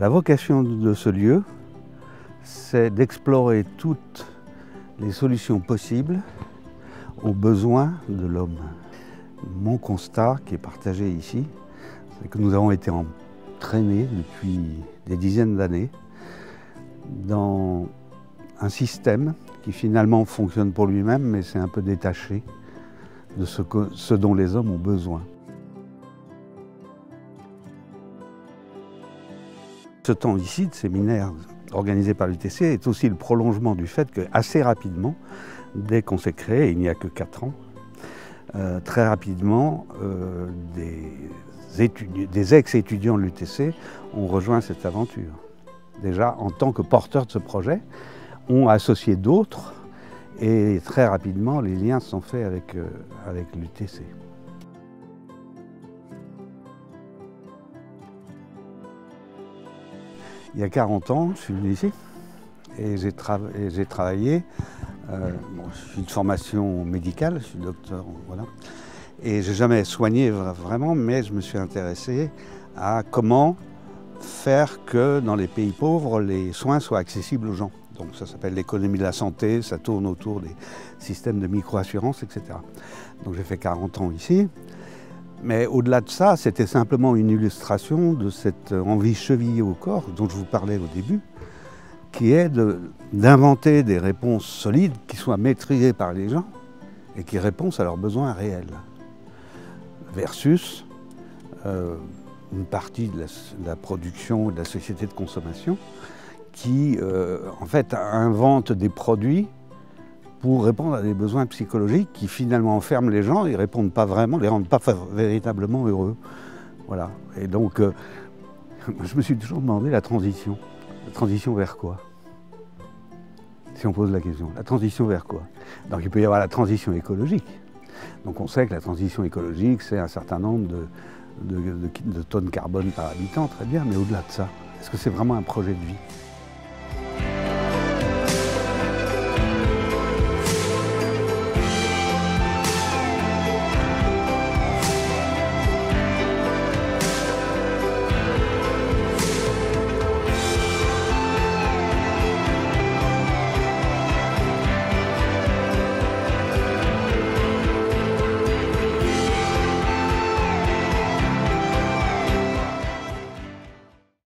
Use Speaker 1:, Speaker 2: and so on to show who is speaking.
Speaker 1: La vocation de ce lieu, c'est d'explorer toutes les solutions possibles aux besoins de l'homme. Mon constat, qui est partagé ici, c'est que nous avons été entraînés depuis des dizaines d'années dans un système qui finalement fonctionne pour lui-même, mais c'est un peu détaché de ce dont les hommes ont besoin. Ce temps ici de séminaire organisé par l'UTC est aussi le prolongement du fait que assez rapidement, dès qu'on s'est créé, il n'y a que 4 ans, très rapidement, des ex-étudiants de l'UTC ont rejoint cette aventure. Déjà, en tant que porteurs de ce projet, ont associé d'autres et très rapidement, les liens se sont faits avec l'UTC. Il y a 40 ans, je suis venu ici et j'ai travaillé. Je suis de formation médicale, je suis docteur, voilà. Et je n'ai jamais soigné vraiment, mais je me suis intéressé à comment faire que dans les pays pauvres, les soins soient accessibles aux gens. Donc ça s'appelle l'économie de la santé, ça tourne autour des systèmes de micro-assurance, etc. Donc j'ai fait 40 ans ici. Mais au-delà de ça, c'était simplement une illustration de cette envie chevillée au corps dont je vous parlais au début, qui est d'inventer des réponses solides qui soient maîtrisées par les gens et qui répondent à leurs besoins réels. Versus une partie de la production et de la société de consommation qui, en fait, invente des produits pour répondre à des besoins psychologiques qui finalement enferment les gens et ne répondent pas vraiment, les rendent pas véritablement heureux. Voilà. Et donc, je me suis toujours demandé la transition. La transition vers quoi? Si on pose la question, la transition vers quoi? Donc il peut y avoir la transition écologique. Donc on sait que la transition écologique, c'est un certain nombre de tonnes carbone par habitant, très bien, mais au-delà de ça, est-ce que c'est vraiment un projet de vie?